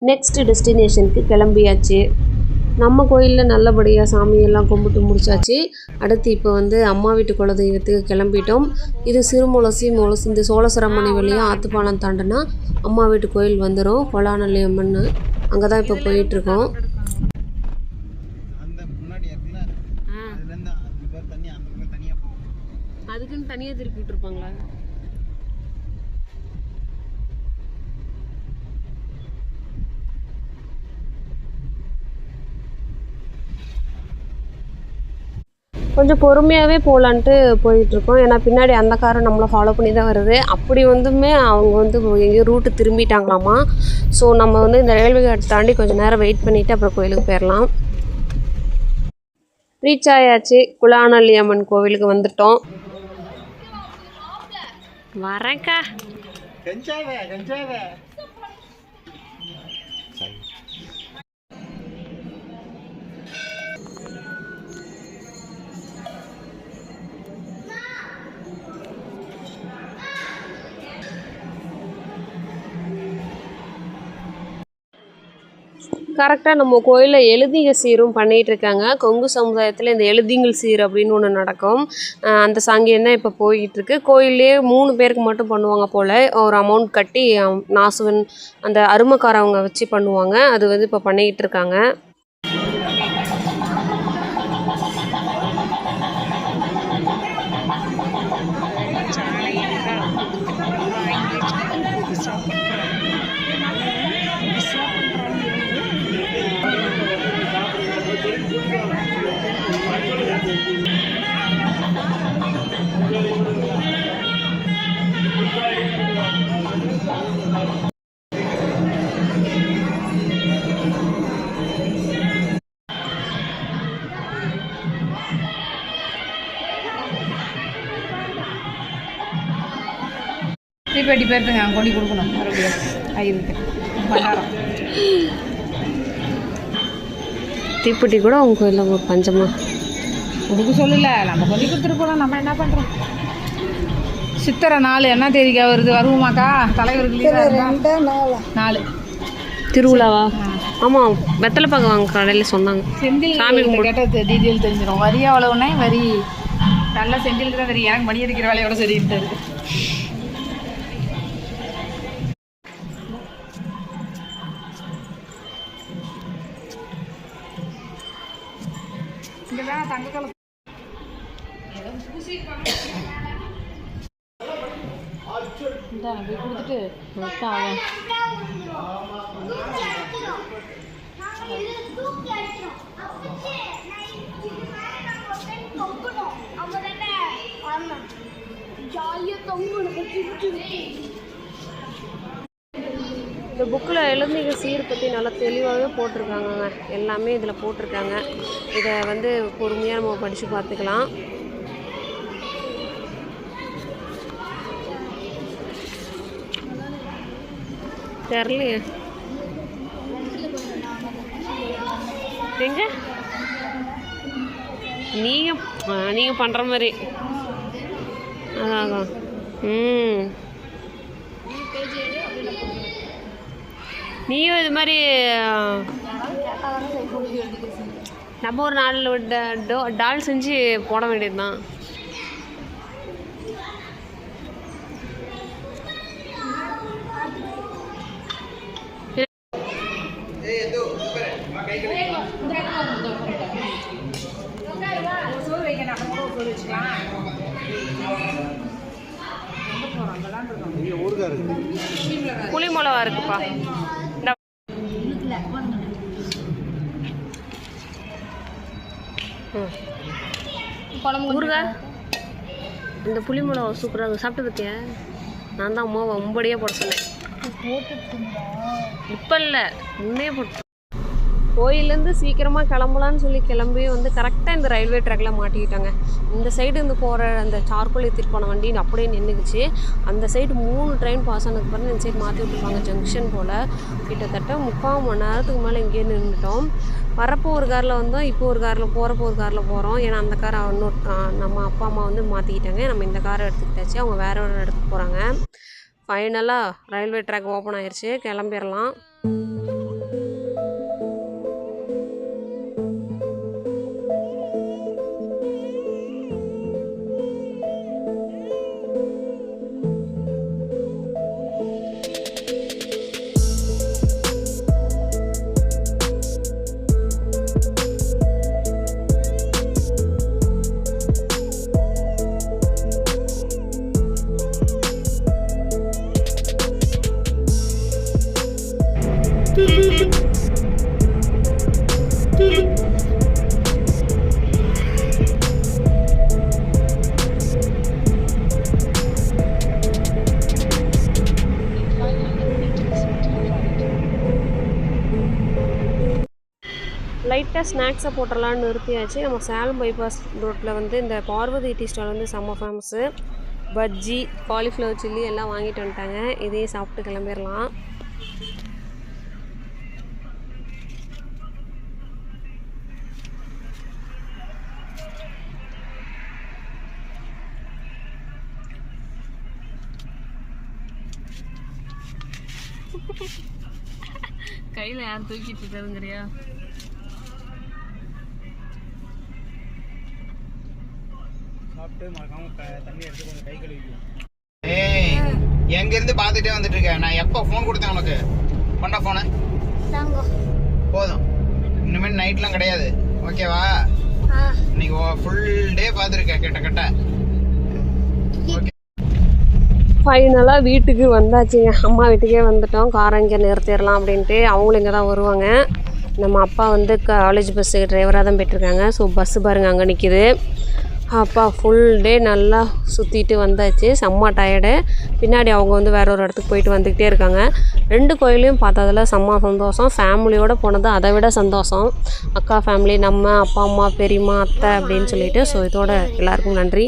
Next டெஸ்டினேஷனுக்கு கிளம்பியாச்சு. நம்ம கோயிலில் நல்லபடியாக சாமியெல்லாம் கும்பிட்டு முடிச்சாச்சு. அடுத்து இப்போ வந்து அம்மா வீட்டு குலதெய்வத்துக்கு கிளம்பிட்டோம். இது சிறுமுளசி இந்த சோழசரமணி வழியாக ஆத்துப்பாலம் தாண்டினா அம்மா வீட்டு கோயில் வந்துடும். கொலாநல்லி அம்மன் அங்கே தான் இப்போ போயிட்டுருக்கோம். அதுக்குன்னு தனியாக திருப்பிட்டு இருப்பாங்களா? கொஞ்சம் பொறுமையாகவே போகலான்ட்டு போயிட்டுருக்கோம். ஏன்னா பின்னாடி அந்த காரை நம்மளை ஃபாலோ பண்ணி தான் வருது. அப்படி வந்துமே அவங்க வந்து எங்கேயோ ரூட்டு திரும்பிட்டாங்களாமா. ஸோ நம்ம வந்து இந்த ரயில்வே கேட் தாண்டி கொஞ்சம் நேரம் வெயிட் பண்ணிவிட்டு அப்புறம் கோயிலுக்கு போயிடலாம். ரீச் ஆயாச்சு. குலாநல்லி அம்மன் கோவிலுக்கு வந்துட்டோம். வரேன்க்கா. கரெக்டாக நம்ம கோயிலில் எழுதிங்க சீரும் பண்ணிகிட்ருக்காங்க. கொங்கு சமுதாயத்தில் இந்த எழுதிங்கள் சீர் அப்படின்னு ஒன்று நடக்கும். அந்த சாங்கியம் தான் இப்போ போய்கிட்டுருக்கு. கோயிலே 3 பேருக்கு மட்டும் பண்ணுவாங்க போல். ஒரு அமௌண்ட் கட்டி நாசுவன் அந்த அருமக்காரவங்க வச்சு பண்ணுவாங்க. அது வந்து இப்போ பண்ணிக்கிட்டு இருக்காங்க. தீப்பெட்டி பேர்த்துங்க கொடி கொடுக்கணும் மறுபடியும் ஐயருக்கு பண்டாரம். தீப்பெட்டி கூட அவங்க கோயிலில் ஒரு பஞ்சமா கொடுக்க சொல்லல. நம்ம கொண்டு கொடுத்துருக்கோம். நம்ம என்ன பண்ணுறோம்? சித்திரை 4 என்ன தேதிக்கா வருது? வருவோமாக்கா? தலைவருக்கு 4 திருவிழாவா? ஆமாம், வெத்தலை பார்க்க வாங்க கடையில் சொன்னாங்க. செந்தில் சாமி கேட்ட டீட்டெயில் தெரிஞ்சிடும். வரி அவ்வளவுனே வரி நல்லா செந்திலுக்கு தான் தெரியும். எனக்கு மணி அடிக்கிற வேலையோட சரிட்டு இருக்கு. தங்கக்கால கொடுத்துட்டு இந்த புக்கில் எழுந்திங்க சீர் பற்றி நல்லா தெளிவாகவே போட்டிருக்காங்கங்க. எல்லாமே இதில் போட்டிருக்காங்க. இதை வந்து பொறுமையாக நம்ம படித்து பார்த்துக்கலாம். தெரியலையே எங்க நீங்கள் பண்ணுற மாதிரி அதான் நீயும் இது மாதிரி நம்ம ஒரு 4 டால் செஞ்சு போட வேண்டியது தான். புளி மிளகா இருக்குப்பா. ஊறுகாய் இந்த புளி மிளகா சூப்பராக சாப்பிட்டு பார்த்தியா? நான் தான் அம்மாவை உம்படியாக போட சொன்னேன். இப்போ இல்லை, முன்னே போட்டு. கோயிலேருந்து சீக்கிரமாக கிளம்பலான்னு சொல்லி கிளம்பி வந்து கரெக்டாக இந்த ரயில்வே ட்ராக்கில் மாட்டிக்கிட்டாங்க. இந்த சைடு இருந்து போகிற அந்த சார்கோல் ஏற்றிட்டு போன வண்டி அப்படியே நின்றுக்குச்சு. அந்த சைடு 3 ட்ரெயின் பாஸ் ஆனதுக்கு பிறகு இந்த சைடு மாற்றி விட்டுருப்பாங்க ஜங்ஷன் போல். கிட்டத்தட்ட 3/4 மணி நேரத்துக்கு மேலே இங்கேயே நின்றுட்டோம். வரப்போ ஒரு காரில் வந்தோம், இப்போ ஒரு காரில் போகிறப்போ ஒரு காரில் போகிறோம். ஏன்னா அந்த காரை நம்ம அப்பா அம்மா வந்து மாற்றிக்கிட்டாங்க. நம்ம இந்த காரை எடுத்துக்கிட்டாச்சு. அவங்க வேற ஒரு இடத்துக்கு போகிறாங்க. ஃபைனலாக ரயில்வே ட்ராக் ஓப்பன் ஆயிடுச்சு. கிளம்பிடலாம். லைட்டாக ஸ்நாக்ஸை போட்டுடலான்னு நிறுத்தியாச்சு. நம்ம சேலம் பைபாஸ் ரோட்டில் வந்து இந்த பார்வதி டீ ஸ்டால் வந்து செம்ம ஃபேமஸ்ஸு. பஜ்ஜி, காலிஃப்ளவர் சில்லி எல்லாம் வாங்கிட்டு வந்துட்டாங்க. இதையும் சாப்பிட்டு கிளம்பிடலாம். கையில் யார் தூக்கிட்டு இருக்காதுங்கிறியா? எங்க இருந்து பாத்துட்டே வந்துட்டு இருக்க. நான் எப்ப போன் கொடுத்தேன் உனக்கு? கொண்டா போன போதும். இனிமேல் நைட்லாம் கிடையாது, ஓகேவா? இன்னைக்கு ஃபுல் டே பாத்துருக்க கிட்ட. ஃபைனலாக வீட்டுக்கு வந்தாச்சுங்க. அம்மா வீட்டுக்கே வந்துட்டோம். காரை இங்கே நிறுத்திடலாம் அப்படின்ட்டு. அவங்களும் இங்கே தான் வருவாங்க. நம்ம அப்பா வந்து காலேஜ் பஸ்ஸுக்கு டிரைவராக தான் போய்ட்டுருக்காங்க. ஸோ பஸ்ஸு பாருங்கள் அங்கே நிற்கிது. அப்பா ஃபுல் டே நல்லா சுற்றிட்டு வந்தாச்சு. செம்ம டயர்டு. பின்னாடி அவங்க வந்து வேற ஒரு இடத்துக்கு போயிட்டு வந்துக்கிட்டே இருக்காங்க. 2 கோயிலையும் பார்த்ததில் செம்ம சந்தோஷம். ஃபேமிலியோடு போனது அதை விட சந்தோஷம். அக்கா ஃபேமிலி, நம்ம அப்பா அம்மா பெரியம்மா அத்தை அப்படின்னு சொல்லிட்டு. ஸோ இதோட எல்லாருக்கும் நன்றி.